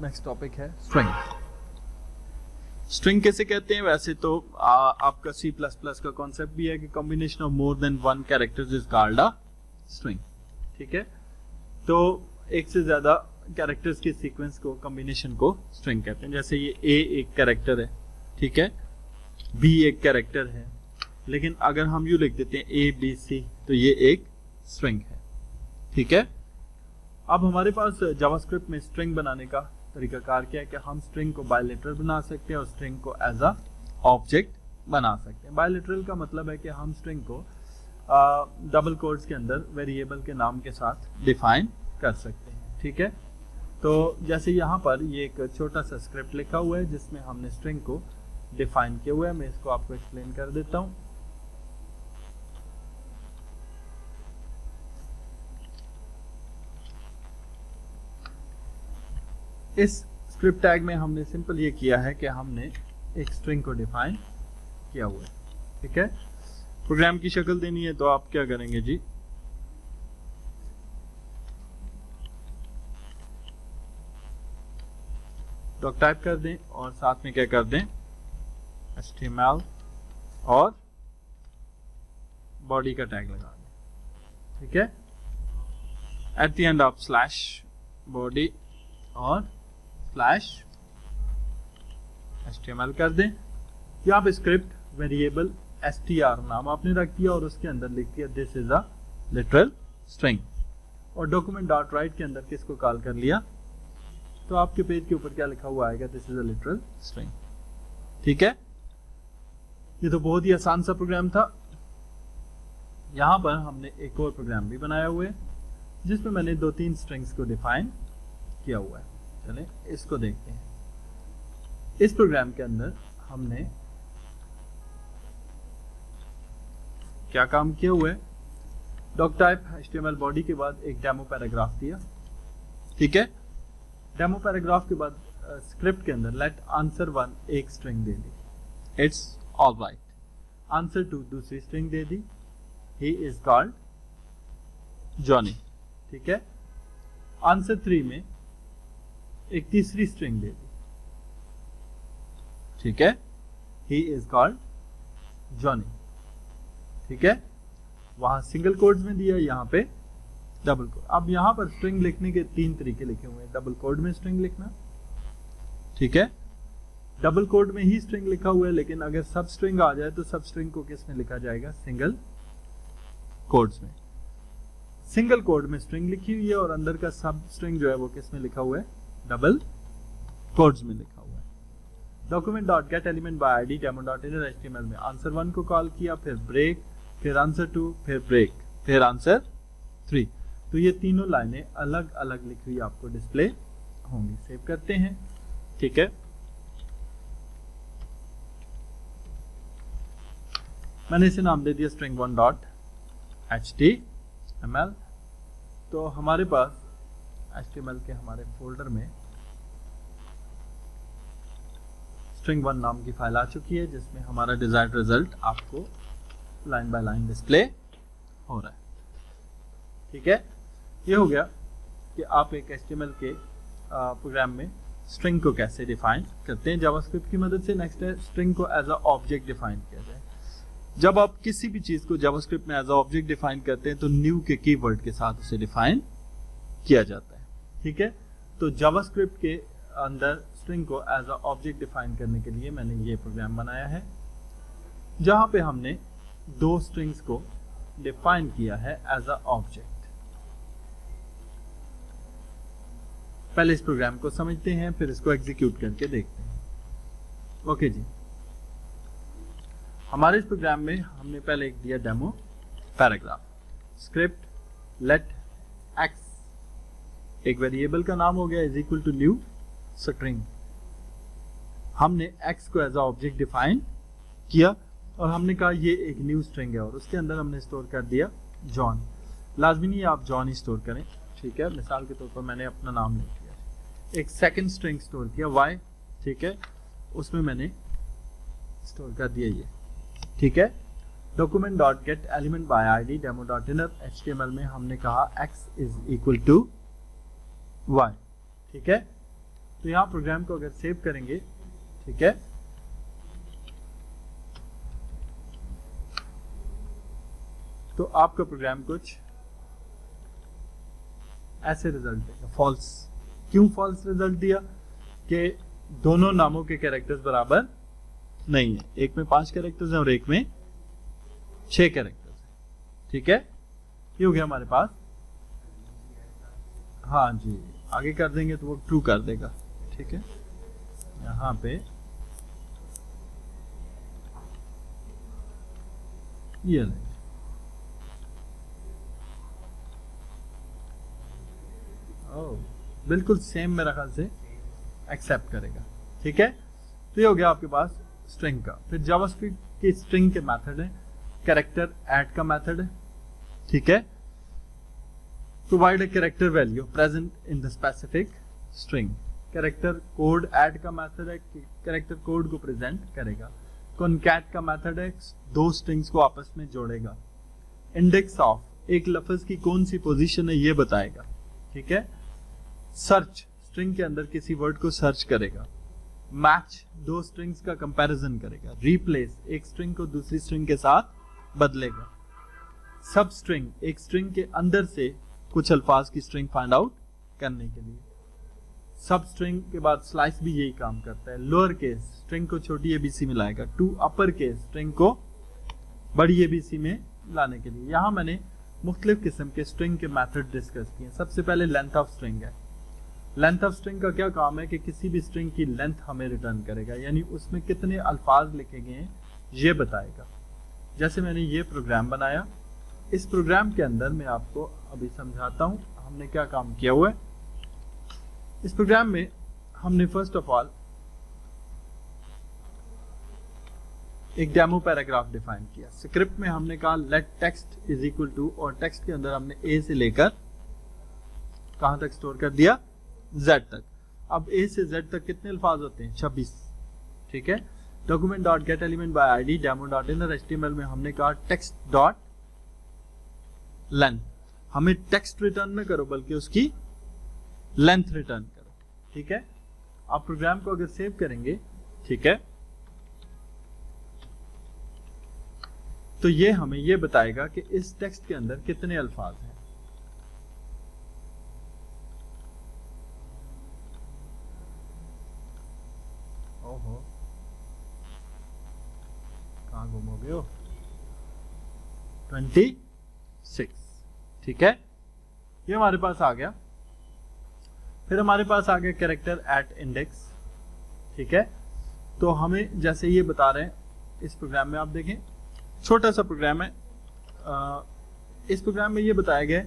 Next topic है string. String कैसे कहते हैं? वैसे तो आपका C++ का कॉन्सेप्ट भी है कि combination of more than one characters is called a string. ठीक है, तो एक से ज्यादा कैरेक्टर्स के सीक्वेंस को, कॉम्बिनेशन को स्ट्रिंग कहते हैं। जैसे ये A एक कैरेक्टर है, ठीक है, B एक कैरेक्टर है, लेकिन अगर हम यू लिख देते हैं ABC तो ये एक स्ट्रिंग है। ठीक है, अब हमारे पास जावास्क्रिप्ट में स्ट्रिंग बनाने का तरीकाकार क्या है कि हम स्ट्रिंग को बायलेटरल बना सकते हैं और स्ट्रिंग को एज अ ऑब्जेक्ट बना सकते हैं। बायलेटरल का मतलब है कि हम स्ट्रिंग को डबल कोट्स के अंदर वेरिएबल के नाम के साथ डिफाइन कर सकते हैं। ठीक है, तो जैसे यहाँ पर ये एक छोटा सा स्क्रिप्ट लिखा हुआ है जिसमें हमने स्ट्रिंग को डिफाइन किया हुआ है। मैं इसको आपको एक्सप्लेन कर देता हूँ। इस स्क्रिप्ट टैग में हमने सिंपल ये किया है कि हमने एक स्ट्रिंग को डिफाइन किया हुआ है। ठीक है, प्रोग्राम की शक्ल देनी है तो आप क्या करेंगे जी, डॉक टाइप कर दें और साथ में क्या कर दें, HTML और बॉडी का टैग लगा दें। ठीक है, at the end of slash body और स्लैश HTML कर दें। यहाँ पे स्क्रिप्ट वेरिएबल str नाम आपने रख दिया और उसके अंदर लिख दिया this is a literal string, और डॉक्यूमेंट डॉट राइट के अंदर किसको कॉल कर लिया, तो आपके पेज के ऊपर क्या लिखा हुआ आएगा, this is a literal string. ठीक है, ये तो बहुत ही आसान सा प्रोग्राम था। यहाँ पर हमने एक और प्रोग्राम भी बनाया हुआ है जिसमें मैंने 2-3 स्ट्रिंग्स को डिफाइन किया हुआ है। चलें इसको देखते हैं। इस प्रोग्राम के अंदर हमने क्या काम किया हुआ है, डॉक टाइप HTML बॉडी के बाद एक डेमो पैराग्राफ दिया। ठीक है, डेमो पैराग्राफ के बाद स्क्रिप्ट के अंदर लेट आंसर 1 एक string they the, it's all right. Answer 2 दूसरी string they the, he is called Johnny. ठीक है, आंसर 3 में एक तीसरी स्ट्रिंग दे दी, ठीक है, ही इज कॉल्ड जॉनी। ठीक है, वहां सिंगल कोड्स में दिया, यहाँ पे डबल कोड। अब यहाँ पर स्ट्रिंग लिखने के 3 तरीके लिखे हुए हैं। डबल कोड में स्ट्रिंग लिखना, ठीक है, डबल कोड में ही स्ट्रिंग लिखा हुआ है, लेकिन अगर सब स्ट्रिंग आ जाए तो सब स्ट्रिंग को किस में लिखा जाएगा, सिंगल कोड्स में। सिंगल कोड में स्ट्रिंग लिखी हुई है और अंदर का सब स्ट्रिंग जो है वो किस में लिखा हुआ है, डबल कोड्स में लिखा हुआ है। Document dot get element by ID demo dot inner HTML में आंसर 1 को कॉल किया, फिर ब्रेक, फिर आंसर 2, फिर ब्रेक, फिर आंसर 3। तो ये तीनों लाइनें अलग अलग लिखी हुई आपको डिस्प्ले होंगी। सेव करते हैं। ठीक है, मैंने इसे नाम दे दिया string1.html। तो हमारे पास HTML के हमारे फोल्डर में string1 नाम की फाइल आ चुकी है जिसमें हमारा डिजायर्ड रिजल्ट आपको लाइन बाय लाइन डिस्प्ले हो रहा है। ठीक है, ये हो गया कि आप एक HTML के प्रोग्राम में स्ट्रिंग को कैसे डिफाइन करते हैं जावास्क्रिप्ट की मदद से। नेक्स्ट है स्ट्रिंग को एज अ ऑब्जेक्ट डिफाइन किया जाए। जब आप किसी भी चीज को जावास्क्रिप्ट में एज अ ऑब्जेक्ट डिफाइन करते हैं तो न्यू के कीवर्ड के साथ उसे डिफाइन किया जाता है। ठीक है, तो जावास्क्रिप्ट के अंदर स्ट्रिंग को एज अ ऑब्जेक्ट डिफाइन करने के लिए मैंने ये प्रोग्राम बनाया है जहां पे हमने 2 स्ट्रिंग्स को डिफाइन किया है एज अ ऑब्जेक्ट। पहले इस प्रोग्राम को समझते हैं, फिर इसको एग्जीक्यूट करके देखते हैं। ओके जी, हमारे इस प्रोग्राम में हमने पहले एक दिया demo paragraph. Script let x, एक वेरिएबल का नाम हो गया, is equal to new string. हमने एक्स को एज अ ऑब्जेक्ट डिफाइन किया और हमने कहा ये एक न्यू स्ट्रिंग है और उसके अंदर हमने स्टोर कर दिया जॉन। लाजमी नहीं आप जॉन ही स्टोर करें, ठीक है, मिसाल के तौर पर मैंने अपना नाम लिख दिया। एक सेकंड स्ट्रिंग स्टोर किया वाई, ठीक है, उसमें मैंने स्टोर कर दिया ये। ठीक है, document dot get element by ID demo dot inner HTML में हमने कहा x is equal to y। ठीक है, तो यहाँ प्रोग्राम को अगर सेव करेंगे, ठीक है, तो आपका प्रोग्राम कुछ ऐसे रिजल्ट देगा, फॉल्स। क्यों फॉल्स रिजल्ट दिया? कि दोनों नामों के कैरेक्टर्स बराबर नहीं है, एक में 5 कैरेक्टर्स हैं और एक में 6 कैरेक्टर्स हैं, ठीक है। ये हो गया हमारे पास। हाँ जी, आगे कर देंगे तो वो ट्रू कर देगा, ठीक है। यहाँ पे ये नहीं, बिल्कुल सेम मेरा ख्याल से एक्सेप्ट करेगा, ठीक है। तो ये हो गया आपके पास स्ट्रिंग का। फिर जावास्क्रिप्ट की स्ट्रिंग के मेथड है, कैरेक्टर ऐड का मेथड है, ठीक है। Provide a character value present in the specific string. Character code add का मेथड है, कैरेक्टर कोड को प्रेजेंट करेगा। कॉनकैट का मेथड है, 2 स्ट्रिंग्स को आपस में जोड़ेगा। इंडेक्स ऑफ, एक लफ्ज की कौन सी पोजीशन है ये बताएगा, ठीक है। सर्च, स्ट्रिंग के अंदर किसी वर्ड को सर्च करेगा। मैच, 2 स्ट्रिंग्स का कंपैरिजन करेगा। रिप्लेस, एक स्ट्रिंग को दूसरी स्ट्रिंग के साथ बदलेगा। सब स्ट्रिंग, एक स्ट्रिंग के अंदर से कुछ अल्फाज की स्ट्रिंग फाइंड आउट करने के लिए। सब स्ट्रिंग के बाद स्लाइस भी यही काम करता है। लोअर केस, स्ट्रिंग को छोटी एबीसी में लाएगा। टू अपर केस, स्ट्रिंग को बड़ी एबीसी में लाने के लिए। यहां मैंने मुख्तलिफ किस्म के स्ट्रिंग के मेथड डिस्कस किए। सबसे पहले लेंथ ऑफ स्ट्रिंग है। लेंथ ऑफ स्ट्रिंग का क्या काम है कि किसी भी स्ट्रिंग की लेंथ हमें रिटर्न करेगा, यानी उसमें कितने अल्फाज लिखे गए हैं ये बताएगा। जैसे मैंने ये प्रोग्राम बनाया, इस प्रोग्राम के अंदर मैं आपको अभी समझाता हूं हमने क्या काम किया हुआ है। इस प्रोग्राम में हमने फर्स्ट ऑफ ऑल एक डेमो पैराग्राफ डिफाइन किया। स्क्रिप्ट में हमने कहा let text is equal to, और टेक्स्ट के अंदर हमने ए से लेकर कहां तक स्टोर कर दिया, Z तक। अब A से Z तक कितने अल्फाज होते हैं, 26, ठीक है। Document dot get element by ID demo dot inner HTML में हमने कहा टेक्स्ट डॉट लेंथ, हमें टेक्स्ट रिटर्न न करो बल्कि उसकी लेंथ रिटर्न करो, ठीक है। आप प्रोग्राम को अगर सेव करेंगे, ठीक है, तो ये हमें ये बताएगा कि इस टेक्स्ट के अंदर कितने अल्फाज हैं। ओहो, कहां घूमोगे हो, 26, ठीक है। ये हमारे पास आ गया। फिर हमारे पास आ गया कैरेक्टर एट इंडेक्स, ठीक है। तो हमें जैसे ये बता रहे हैं इस प्रोग्राम में, आप देखें छोटा सा प्रोग्राम है। इस प्रोग्राम में ये बताया गया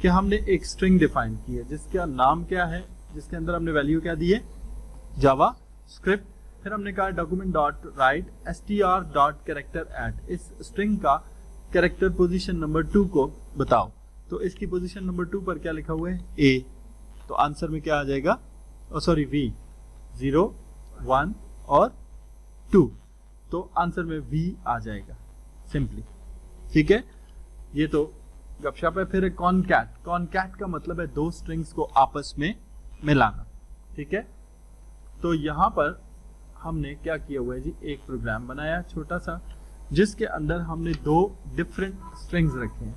कि हमने एक स्ट्रिंग डिफाइन की है जिसका नाम क्या है, जिसके अंदर हमने वैल्यू क्या दी है, जावा स्क्रिप्ट। फिर हमने कहा document dot right str dot character eight, इस स्ट्रिंग का कैरेक्टर पोजीशन नंबर 2 को बताओ। तो इसकी पोजीशन नंबर 2 पर क्या लिखा हुआ है, A, तो आंसर में क्या आ जाएगा, सॉरी V, 0, 1 और 2, तो आंसर में V आ जाएगा सिंपली, ठीक है। ये तो गपशप है। फिर कॉनकैट, कॉनकैट का मतलब है 2 स्ट्रिंग्स को आपस में मिलाना, ठीक है। तो यहां पर हमने क्या किया हुआ है जी, एक प्रोग्राम बनाया छोटा सा जिसके अंदर हमने 2 डिफरेंट स्ट्रिंग्स रखे हैं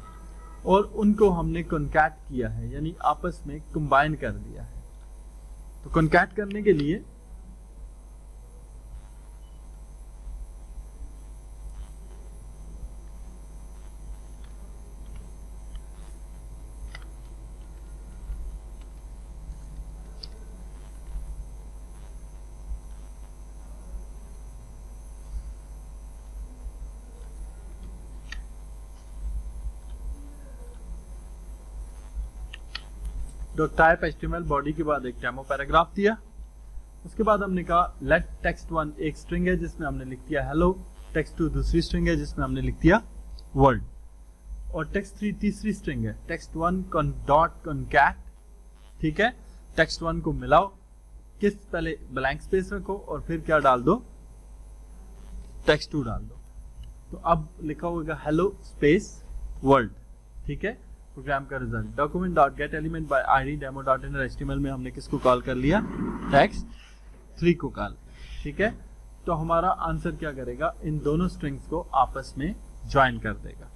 और उनको हमने कॉनकैट किया है, यानी आपस में कंबाइन कर दिया है। तो कॉनकैट करने के लिए डॉट टाइप HTML बॉडी के बाद एक डेमो पैराग्राफ दिया। उसके बाद हमने कहा लेट टेक्स्ट 1 एक स्ट्रिंग है जिसमें हमने लिख दिया हेलो, टेक्स्ट 2 दूसरी स्ट्रिंग है जिसमें हमने लिख दिया वर्ल्ड, और टेक्स्ट 3 तीसरी स्ट्रिंग है, टेक्स्ट 1 डॉट कॉनकैट, ठीक है। टेक्स्ट 1 को मिलाओ, किस पहले ब्लैंक स्पेस रखो और फिर क्या डाल दो, टेक्स्ट 2 डाल दो। तो अब लिखा होगा हेलो स्पेस वर्ल्ड, ठीक है। प्रोग्राम का result. Document dot get element by ID demo dot in HTML में हमने किसको कॉल कर लिया, text3 को कॉल, ठीक है। तो हमारा आंसर क्या करेगा, इन दोनों स्ट्रिंग्स को आपस में ज्वाइन कर देगा।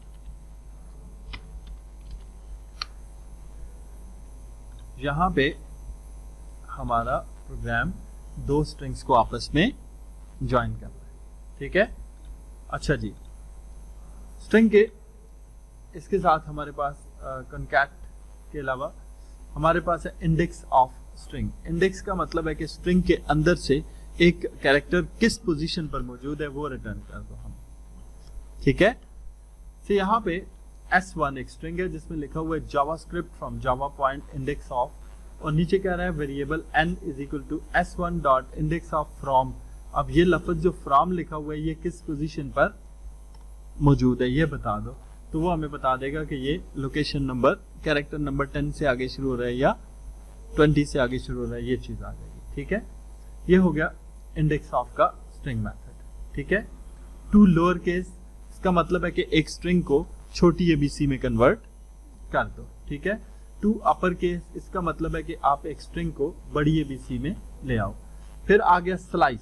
यहां पे हमारा प्रोग्राम दो स्ट्रिंग्स को आपस में ज्वाइन कर रहा है, ठीक है। अच्छा जी, स्ट्रिंग के इसके साथ हमारे पास कॉन्कैट के अलावा हमारे पास है इंडेक्स ऑफ स्ट्रिंग। इंडेक्स का मतलब है कि स्ट्रिंग के अंदर से एक कैरेक्टर किस पोजीशन पर मौजूद है वो रिटर्न कर दो हम, ठीक है। तो यहाँ पे S1 एक स्ट्रिंग है जिसमें लिखा हुआ है JavaScript from Java point index of, और नीचे कह रहा है variable n is equal to S1 dot index of from. अब ये लफ्ज जो फ्रॉम लिखा हुआ है ये किस पोजीशन पर मौजूद है ये बता दो, तो वो हमें बता देगा कि ये लोकेशन नंबर कैरेक्टर नंबर 10 से आगे शुरू हो रहा है या 20 से आगे शुरू हो रहा है, ये चीज आ जाएगी, ठीक है। ये हो गया इंडेक्स ऑफ का स्ट्रिंग मेथड, ठीक है। टू लोअर केस, इसका मतलब है कि एक स्ट्रिंग को छोटी एबीसी में कन्वर्ट कर दो, ठीक है। टू अपर केस, इसका मतलब है कि आप एक स्ट्रिंग को बड़ी एबीसी में ले आओ। फिर आ गया स्लाइस।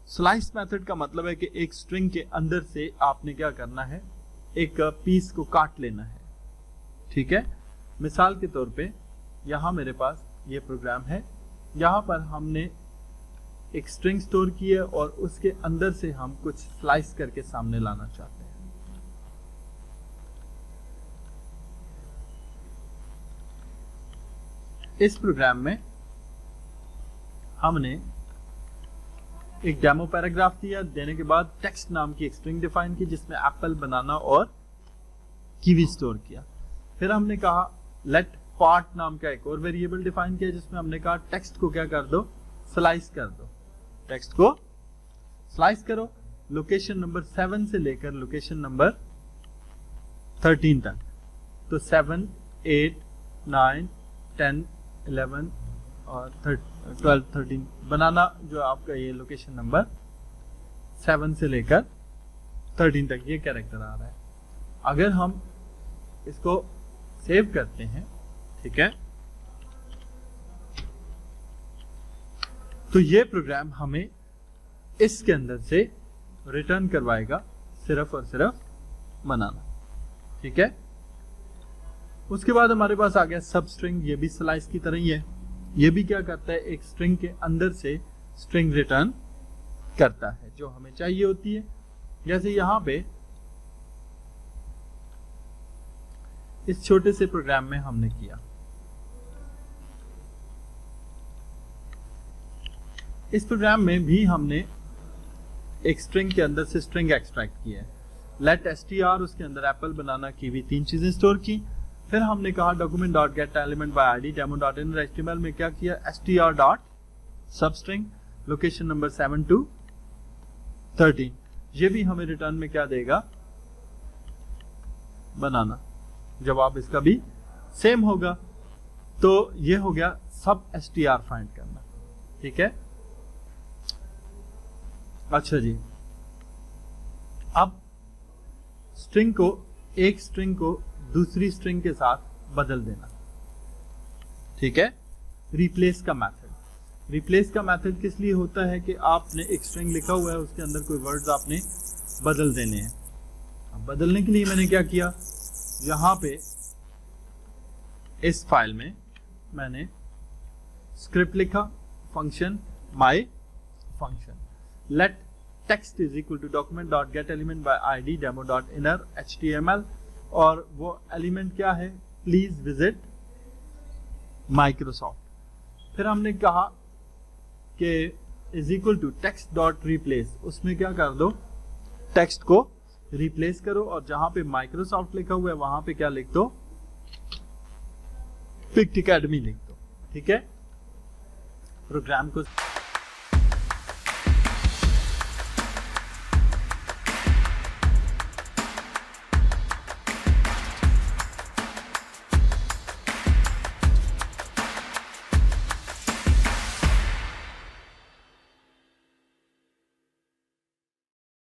स्लाइस मेथड का मतलब है कि एक स्ट्रिंग के अंदर से आपने क्या करना है, एक पीस को काट लेना है, ठीक है। मिसाल के तौर पे यहां मेरे पास ये प्रोग्राम है, यहां पर हमने एक स्ट्रिंग स्टोर की है और उसके अंदर से हम कुछ स्लाइस करके सामने लाना चाहते हैं। इस प्रोग्राम में हमने एक डेमो पैराग्राफ दिया, देने के बाद टेक्स्ट नाम की एक स्ट्रिंग डिफाइन की जिसमें एप्पल, बनाना और कीवी स्टोर किया। फिर हमने कहा लेट पार्ट नाम का एक और वेरिएबल डिफाइन किया जिसमें हमने कहा टेक्स्ट को क्या कर दो, स्लाइस कर दो, टेक्स्ट को स्लाइस करो लोकेशन नंबर 7 से लेकर लोकेशन नंबर 13 तक। तो 7, 8, 9, 10, 11 और 12, 13 बनाना जो आपका ये लोकेशन नंबर 7 से लेकर 13 तक ये कैरेक्टर आ रहा है। अगर हम इसको सेव करते हैं, ठीक है, तो ये प्रोग्राम हमें इसके अंदर से रिटर्न करवाएगा सिर्फ और सिर्फ बनाना, ठीक है। उसके बाद हमारे पास आ गया सब स्ट्रिंग, ये भी स्लाइस की तरह ही है। ये भी क्या करता है, एक स्ट्रिंग के अंदर से स्ट्रिंग रिटर्न करता है जो हमें चाहिए होती है। जैसे यहां पे इस छोटे से प्रोग्राम में हमने किया, इस प्रोग्राम में भी हमने एक स्ट्रिंग के अंदर से स्ट्रिंग एक्सट्रैक्ट किया है। लेट str, उसके अंदर एप्पल, बनाना, कीवी 3 चीजें स्टोर की। फिर हमने कहा document dot get element by ID demo dot in HTML में क्या किया, str dot substring location number 7 to 13। ये भी हमें रिटर्न में क्या देगा, बनाना। जवाब इसका भी सेम होगा। तो ये हो गया सब str फाइंड करना, ठीक है। अच्छा जी, अब स्ट्रिंग को, एक स्ट्रिंग को दूसरी स्ट्रिंग के साथ बदल देना, ठीक है। रिप्लेस का मेथड, रिप्लेस का मेथड किस लिए होता है कि आपने एक स्ट्रिंग लिखा हुआ है, उसके अंदर कोई वर्ड्स आपने बदल देने हैं। अब बदलने के लिए मैंने क्या किया, यहां पे इस फाइल में मैंने स्क्रिप्ट लिखा, function my function, let text is equal to document dot get element by ID demo dot inner HTML, और वो एलिमेंट क्या है, प्लीज विजिट माइक्रोसॉफ्ट। फिर हमने कहा कि is equal to text dot replace, उसमें क्या कर दो, टेक्स्ट को रिप्लेस करो और जहां पे माइक्रोसॉफ्ट लिखा हुआ है वहां पे क्या लिख दो, पिक्ट एकेडमी लिख दो, ठीक है। प्रोग्राम को